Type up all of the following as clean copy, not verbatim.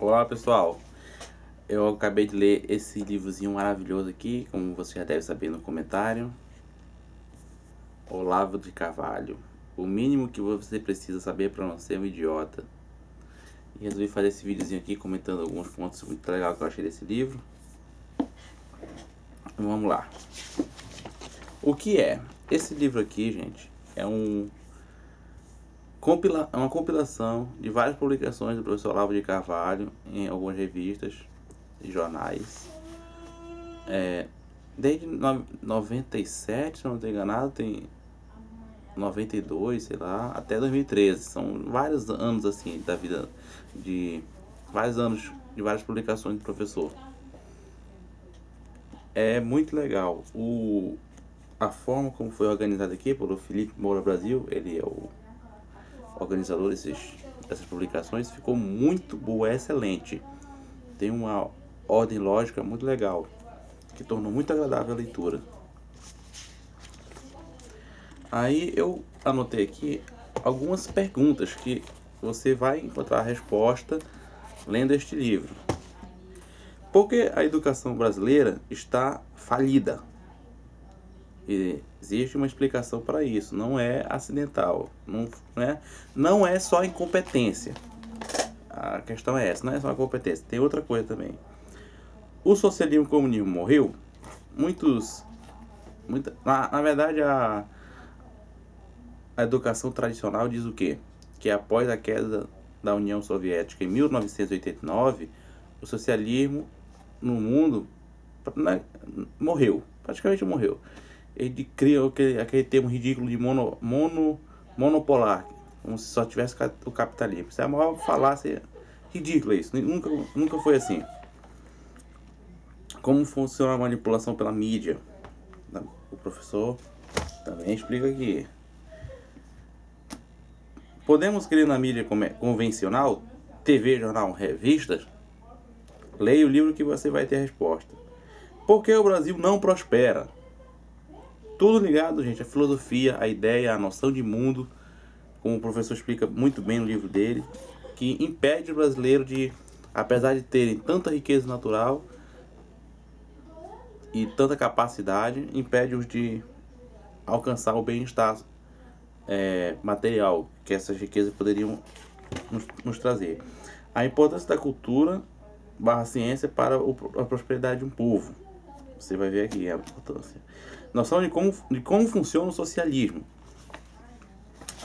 Olá pessoal, eu acabei de ler esse livrozinho maravilhoso aqui, como você já deve saber no comentário. Olavo de Carvalho, o mínimo que você precisa saber para não ser um idiota. E resolvi fazer esse videozinho aqui comentando alguns pontos muito legais que eu achei desse livro. Vamos lá. O que é? Esse livro aqui, gente, é uma compilação de várias publicações do professor Olavo de Carvalho em algumas revistas e jornais. Desde 97, se eu não estou enganado, tem 92, sei lá, até 2013. São vários anos assim da vida de vários anos de várias publicações do professor. É muito legal. A forma como foi organizado aqui pelo Felipe Moura Brasil, ele é o organizador dessas publicações, ficou muito boa, é excelente. Tem uma ordem lógica muito legal, que tornou muito agradável a leitura. Aí eu anotei aqui algumas perguntas que você vai encontrar a resposta lendo este livro. Por que a educação brasileira está falida? E existe uma explicação para isso, não é acidental, não é só incompetência. A questão é essa, não é só incompetência, tem outra coisa também. O socialismo e o comunismo morreu? Na verdade, a educação tradicional diz o quê? Que após a queda da União Soviética em 1989, o socialismo no mundo morreu, praticamente morreu. Ele criou aquele termo ridículo de monopolar, como se só tivesse o capitalismo. Isso é a maior falácia ridícula, isso. Nunca foi assim. Como funciona a manipulação pela mídia? O professor também explica aqui. Podemos crer na mídia convencional? TV, jornal, revistas? Leia o livro que você vai ter a resposta. Por que o Brasil não prospera? Tudo ligado, gente, à filosofia, à ideia, à noção de mundo, como o professor explica muito bem no livro dele, que impede o brasileiro de, apesar de terem tanta riqueza natural e tanta capacidade, impede-os de alcançar o bem-estar material que essas riquezas poderiam nos trazer. A importância da cultura / ciência para a prosperidade de um povo. Você vai ver aqui a importância. Noção de como funciona o socialismo.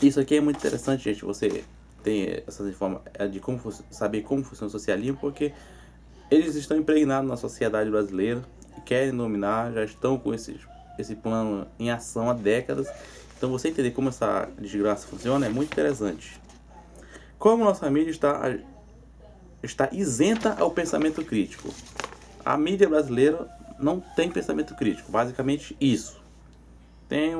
Isso aqui é muito interessante, gente. Você tem essas informações de saber como funciona o socialismo, porque eles estão impregnados na sociedade brasileira, querem dominar, já estão com esse plano em ação há décadas. Então você entender como essa desgraça funciona é muito interessante. Como nossa mídia está isenta ao pensamento crítico. A mídia brasileira não tem pensamento crítico, basicamente isso. Tem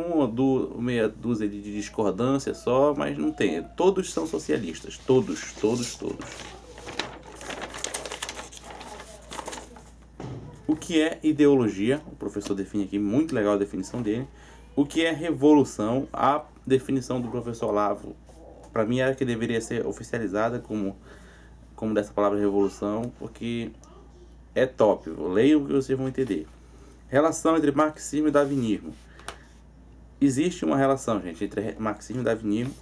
meia dúzia de discordância só, mas não tem. Todos são socialistas, todos. O que é ideologia? O professor define aqui, muito legal a definição dele. O que é revolução? A definição do professor Olavo, para mim, era que deveria ser oficializada como dessa palavra revolução, porque é top. Leiam que vocês vão entender. Relação entre marxismo e darwinismo. Existe uma relação, gente, entre marxismo e darwinismo,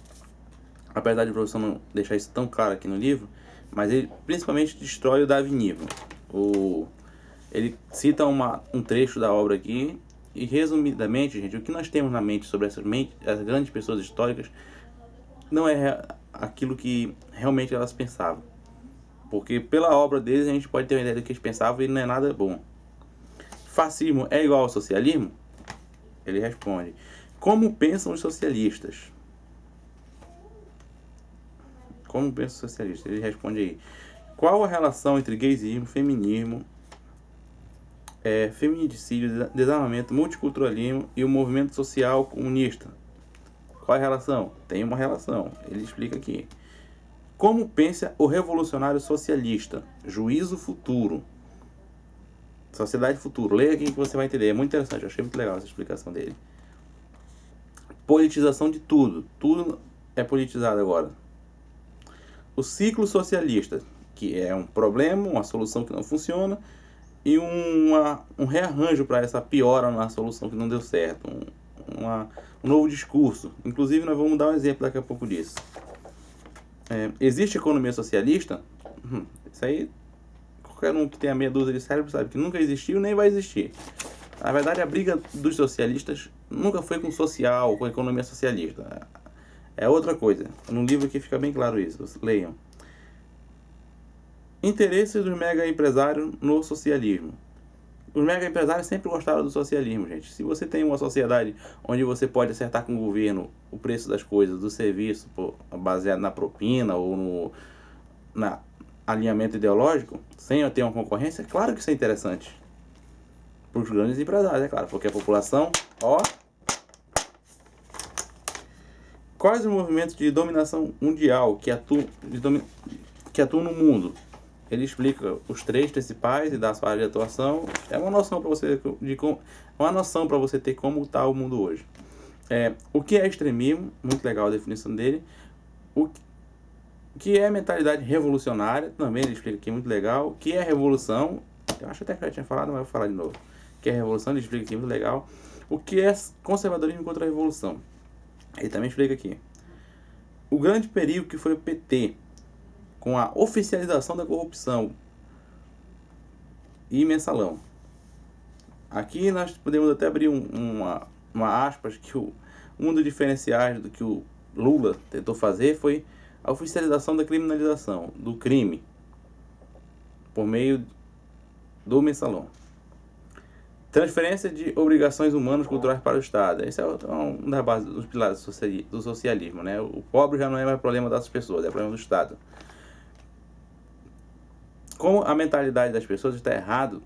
apesar de o professor não deixar isso tão claro aqui no livro, mas ele principalmente destrói o darwinismo. Ele cita um trecho da obra aqui, e resumidamente, gente, o que nós temos na mente sobre as grandes pessoas históricas não é aquilo que realmente elas pensavam. Porque pela obra deles a gente pode ter uma ideia do que eles pensavam e não é nada bom. Fascismo é igual ao socialismo? Ele responde: como pensam os socialistas? Como pensam os socialistas? Ele responde aí: qual a relação entre gaysismo, feminismo, feminicídio, desarmamento, multiculturalismo e o movimento social comunista? Qual é a relação? Tem uma relação. Ele explica aqui. Como pensa o revolucionário socialista? Juízo futuro. Sociedade futuro. Leia aqui que você vai entender. É muito interessante. Eu achei muito legal essa explicação dele. Politização de tudo. Tudo é politizado agora. O ciclo socialista. que é um problema, uma solução que não funciona, e um rearranjo para essa piora na solução que não deu certo, um novo discurso. Inclusive, nós vamos dar um exemplo daqui a pouco disso. Existe economia socialista? Isso aí, qualquer um que tenha meia dúzia de cérebro sabe que nunca existiu nem vai existir. Na verdade, a briga dos socialistas nunca foi com social, com economia socialista. É outra coisa. No livro aqui fica bem claro isso. Leiam. Interesses dos mega empresários no socialismo. Os mega empresários sempre gostaram do socialismo, gente. Se você tem uma sociedade onde você pode acertar com o governo o preço das coisas, do serviço, baseado na propina ou no alinhamento ideológico, sem ter uma concorrência, claro que isso é interessante. Para os grandes empresários, é claro, porque a população, Quais os movimentos de dominação mundial que atuam no mundo? Ele explica os 3 principais e dá a sua área de atuação. É uma noção para você ter como está o mundo hoje. O que é extremismo? Muito legal a definição dele. O que é mentalidade revolucionária? Também ele explica aqui, muito legal. O que é revolução? Eu acho até que eu já tinha falado, mas eu vou falar de novo. O que é revolução? Ele explica aqui, muito legal. O que é conservadorismo contra a revolução? Ele também explica aqui. O grande perigo que foi o PT, com a oficialização da corrupção e mensalão. Aqui nós podemos até abrir uma aspas que um dos diferenciais do que o Lula tentou fazer foi a oficialização da criminalização, do crime, por meio do mensalão. Transferência de obrigações humanas culturais para o Estado. Esse é um das bases dos pilares do socialismo, né? O pobre já não é mais problema das pessoas, é problema do Estado. Como a mentalidade das pessoas está errada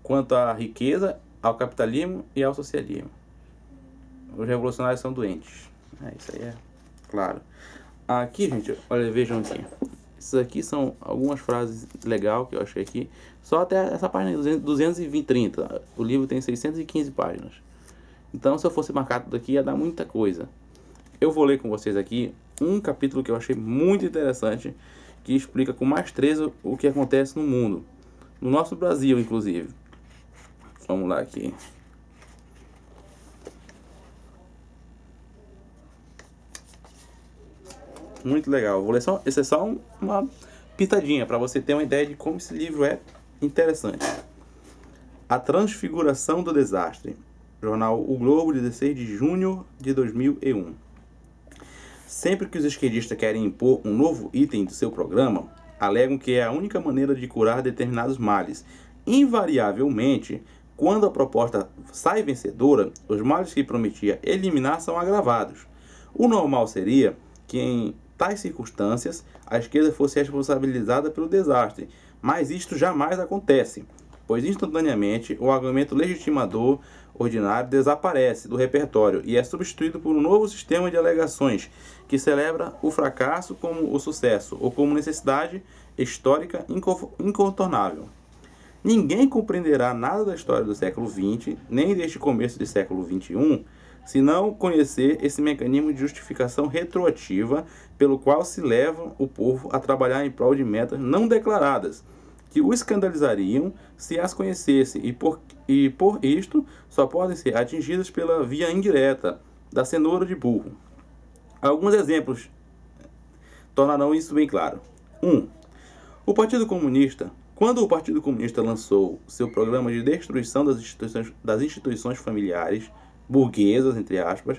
quanto à riqueza, ao capitalismo e ao socialismo. Os revolucionários são doentes. Isso aí é claro. Aqui, gente, olha, vejam aqui. Essas aqui são algumas frases legais que eu achei aqui. Só até essa página 230. O livro tem 615 páginas. Então, se eu fosse marcar tudo aqui, ia dar muita coisa. Eu vou ler com vocês aqui um capítulo que eu achei muito interessante, que explica com maestria o que acontece no mundo. No nosso Brasil, inclusive. Vamos lá aqui. Muito legal. Vou ler esse é só uma pitadinha para você ter uma ideia de como esse livro é interessante. A Transfiguração do Desastre. Jornal O Globo, 16 de junho de 2001. Sempre que os esquerdistas querem impor um novo item do seu programa, alegam que é a única maneira de curar determinados males. Invariavelmente, quando a proposta sai vencedora, os males que prometia eliminar são agravados. O normal seria que em tais circunstâncias, a esquerda fosse responsabilizada pelo desastre, mas isto jamais acontece, pois instantaneamente o argumento legitimador ordinário desaparece do repertório e é substituído por um novo sistema de alegações que celebra o fracasso como o sucesso ou como necessidade histórica incontornável. Ninguém compreenderá nada da história do século XX, nem deste começo do século XXI, se não conhecer esse mecanismo de justificação retroativa pelo qual se leva o povo a trabalhar em prol de metas não declaradas, que o escandalizariam se as conhecesse, e por isto só podem ser atingidas pela via indireta da cenoura de burro. Alguns exemplos tornarão isso bem claro. 1. O Partido Comunista. Quando o Partido Comunista lançou seu programa de destruição das instituições familiares, burguesas, entre aspas,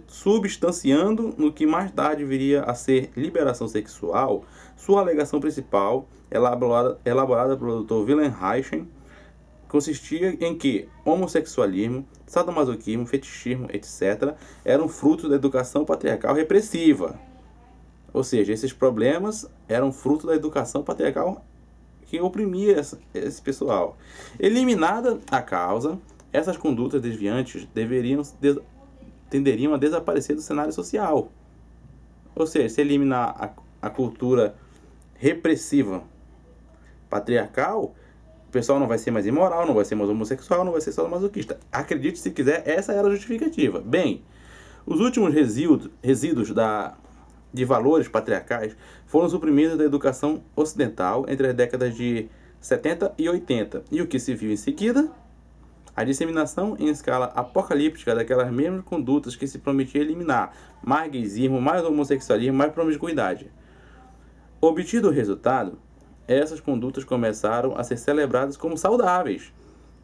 substanciando no que mais tarde viria a ser liberação sexual, sua alegação principal, elaborada pelo Dr. Wilhelm Reich, consistia em que homossexualismo, sadomasoquismo, fetichismo, etc., eram frutos da educação patriarcal repressiva. Ou seja, esses problemas eram fruto da educação patriarcal que oprimia esse pessoal. Eliminada a causa, essas condutas desviantes tenderiam a desaparecer do cenário social. Ou seja, se eliminar a cultura repressiva patriarcal, o pessoal não vai ser mais imoral, não vai ser mais homossexual, não vai ser sadomasoquista. Acredite se quiser, essa era a justificativa. Bem, os últimos resíduos da de valores patriarcais foram suprimidos da educação ocidental entre as décadas de 70 e 80. E o que se viu em seguida? A disseminação em escala apocalíptica daquelas mesmas condutas que se prometia eliminar: mais gaysismo, mais homossexualismo, mais promiscuidade. Obtido o resultado, essas condutas começaram a ser celebradas como saudáveis,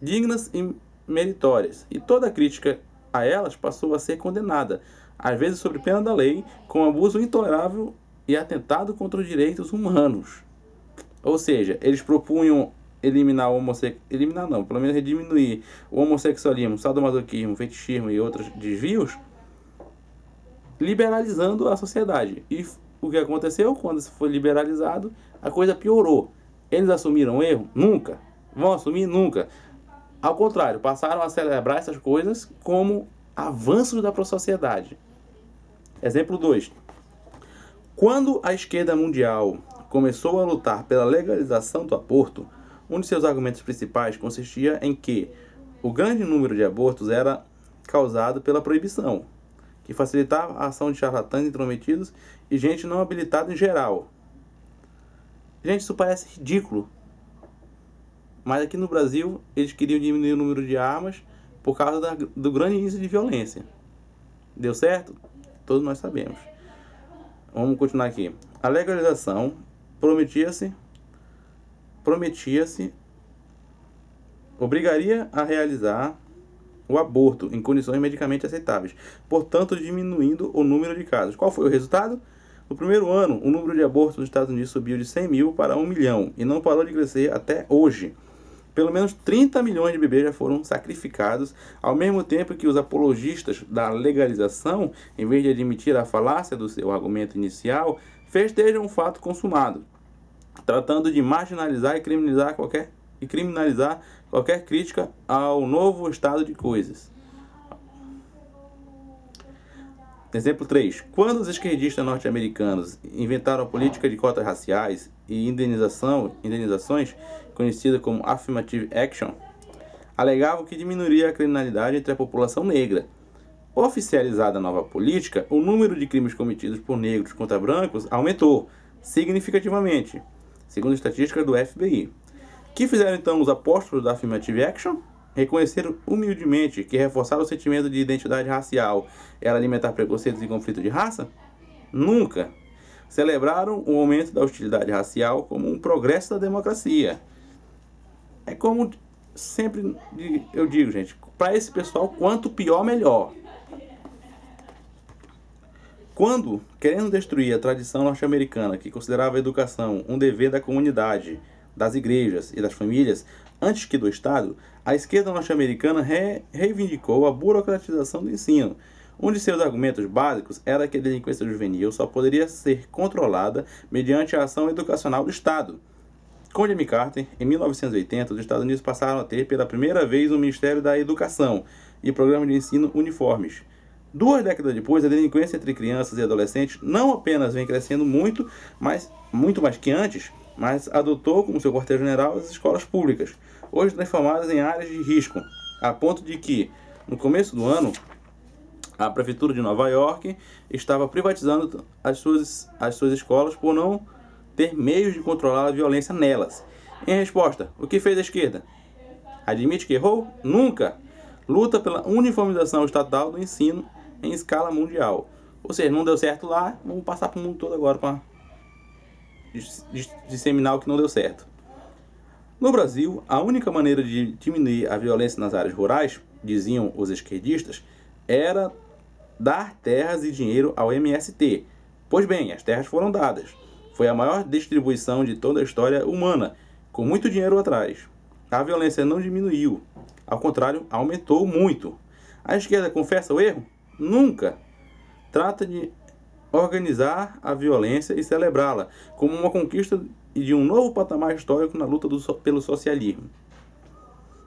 dignas e meritórias, e toda crítica a elas passou a ser condenada, às vezes sob pena da lei, com abuso intolerável e atentado contra os direitos humanos. Ou seja, eles propunham eliminar o eliminar não, pelo menos diminuir o homossexualismo, sadomasoquismo, fetichismo e outros desvios, liberalizando a sociedade. E o que aconteceu? Quando isso foi liberalizado, a coisa piorou. Eles assumiram o erro? Nunca. Vão assumir? Nunca. Ao contrário, passaram a celebrar essas coisas como avanços da sociedade. Exemplo 2. Quando a esquerda mundial começou a lutar pela legalização do aborto, um de seus argumentos principais consistia em que o grande número de abortos era causado pela proibição, que facilitava a ação de charlatães intrometidos e gente não habilitada em geral. Gente, isso parece ridículo. Mas aqui no Brasil, eles queriam diminuir o número de armas por causa do grande índice de violência. Deu certo? Todos nós sabemos. Vamos continuar aqui. A legalização obrigaria a realizar o aborto em condições medicamente aceitáveis, portanto diminuindo o número de casos. Qual foi o resultado? No primeiro ano, o número de abortos nos Estados Unidos subiu de 100 mil para 1 milhão e não parou de crescer até hoje. Pelo menos 30 milhões de bebês já foram sacrificados, ao mesmo tempo que os apologistas da legalização, em vez de admitir a falácia do seu argumento inicial, festejam o fato consumado, tratando de marginalizar e criminalizar qualquer crítica ao novo estado de coisas. Exemplo 3. Quando os esquerdistas norte-americanos inventaram a política de cotas raciais e indenizações, conhecida como Affirmative Action, alegavam que diminuiria a criminalidade entre a população negra. Oficializada a nova política, o número de crimes cometidos por negros contra brancos aumentou significativamente, segundo estatísticas do FBI. O que fizeram então os apóstolos da Affirmative Action? Reconheceram humildemente que reforçar o sentimento de identidade racial era alimentar preconceitos e conflito de raça? Nunca. Celebraram o aumento da hostilidade racial como um progresso da democracia. É como sempre eu digo, gente, para esse pessoal, quanto pior, melhor. Quando, querendo destruir a tradição norte-americana, que considerava a educação um dever da comunidade, das igrejas e das famílias, antes que do Estado, a esquerda norte-americana reivindicou a burocratização do ensino. Um de seus argumentos básicos era que a delinquência juvenil só poderia ser controlada mediante a ação educacional do Estado. Com Jimmy Carter, em 1980, os Estados Unidos passaram a ter pela primeira vez um Ministério da Educação e programas de ensino uniformes. 2 décadas depois, a delinquência entre crianças e adolescentes não apenas vem crescendo muito mais que antes, mas adotou como seu quartel-general as escolas públicas, hoje transformadas em áreas de risco, a ponto de que, no começo do ano, a Prefeitura de Nova York estava privatizando as suas escolas por não ter meios de controlar a violência nelas. Em resposta, o que fez a esquerda? Admite que errou? Nunca! Luta pela uniformização estatal do ensino em escala mundial. Ou seja, não deu certo lá, vamos passar para o mundo todo agora para disseminar o que não deu certo. No Brasil, a única maneira de diminuir a violência nas áreas rurais, diziam os esquerdistas, era dar terras e dinheiro ao MST. Pois bem, as terras foram dadas. Foi a maior distribuição de toda a história humana, com muito dinheiro atrás. A violência não diminuiu, ao contrário, aumentou muito. A esquerda confessa o erro? Nunca. Trata de organizar a violência e celebrá-la como uma conquista e de um novo patamar histórico na luta pelo socialismo.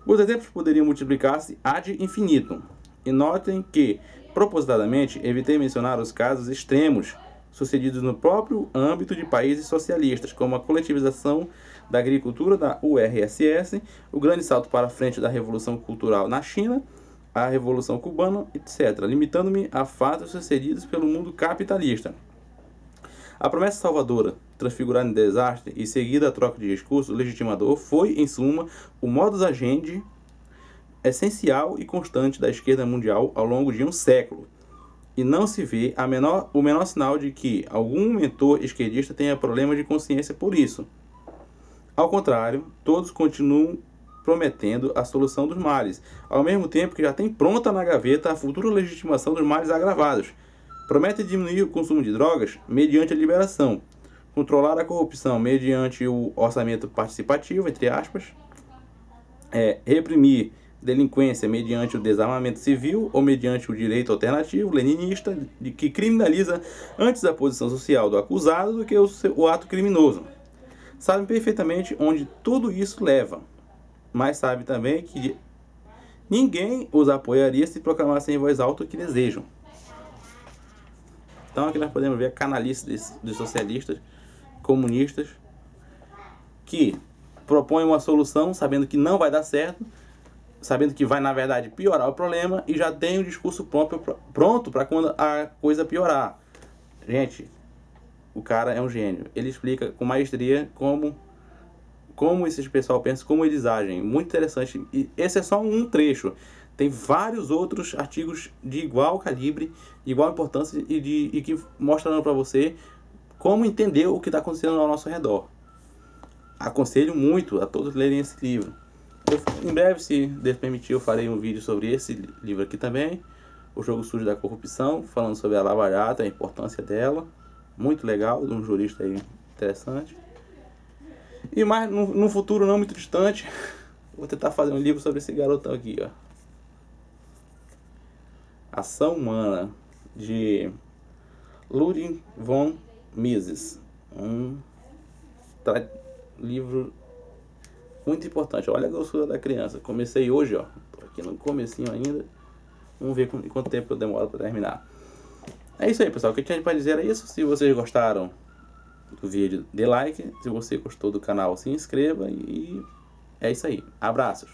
Os exemplos poderiam multiplicar-se ad infinitum. E notem que, propositadamente, evitei mencionar os casos extremos sucedidos no próprio âmbito de países socialistas, como a coletivização da agricultura da URSS, o grande salto para a frente da Revolução Cultural na China, a Revolução Cubana, etc., limitando-me a fatos sucedidos pelo mundo capitalista. A promessa salvadora, transfigurada em desastre e seguida a troca de discurso legitimador, foi, em suma, o modus agendi essencial e constante da esquerda mundial ao longo de um século. E não se vê o menor sinal de que algum mentor esquerdista tenha problema de consciência por isso. Ao contrário, todos continuam prometendo a solução dos males, ao mesmo tempo que já tem pronta na gaveta a futura legitimação dos males agravados. Promete diminuir o consumo de drogas mediante a liberação, controlar a corrupção mediante o orçamento participativo, entre aspas, reprimir delinquência mediante o desarmamento civil ou mediante o direito alternativo leninista que criminaliza antes a posição social do acusado do que o ato criminoso. Sabem perfeitamente onde tudo isso leva, mas sabe também que ninguém os apoiaria se proclamassem em voz alta o que desejam. Então aqui nós podemos ver a canalice dos socialistas, comunistas, que propõem uma solução sabendo que não vai dar certo, sabendo que vai, na verdade, piorar o problema e já tem um discurso pronto para quando a coisa piorar. Gente, o cara é um gênio. Ele explica com maestria como esse pessoal pensa, como eles agem. Muito interessante. E esse é só um trecho. Tem vários outros artigos de igual calibre, de igual importância e que mostram para você como entender o que está acontecendo ao nosso redor. Aconselho muito a todos lerem esse livro. Em breve, se Deus permitir, eu farei um vídeo sobre esse livro aqui também, O Jogo Sujo da Corrupção, falando sobre a Lava Jato, a importância dela. Muito legal, de um jurista aí interessante. E mais no futuro não muito distante, vou tentar fazer um livro sobre esse garotão aqui, ó. Ação Humana, de Ludwig von Mises. Um livro muito importante. Olha a grossura da criança. Comecei hoje, ó. Tô aqui no comecinho ainda. Vamos ver quanto tempo eu demoro para terminar. É isso aí, pessoal. O que eu tinha para dizer é isso. Se vocês gostaram do vídeo, dê like. Se você gostou do canal, se inscreva. E é isso aí. Abraços.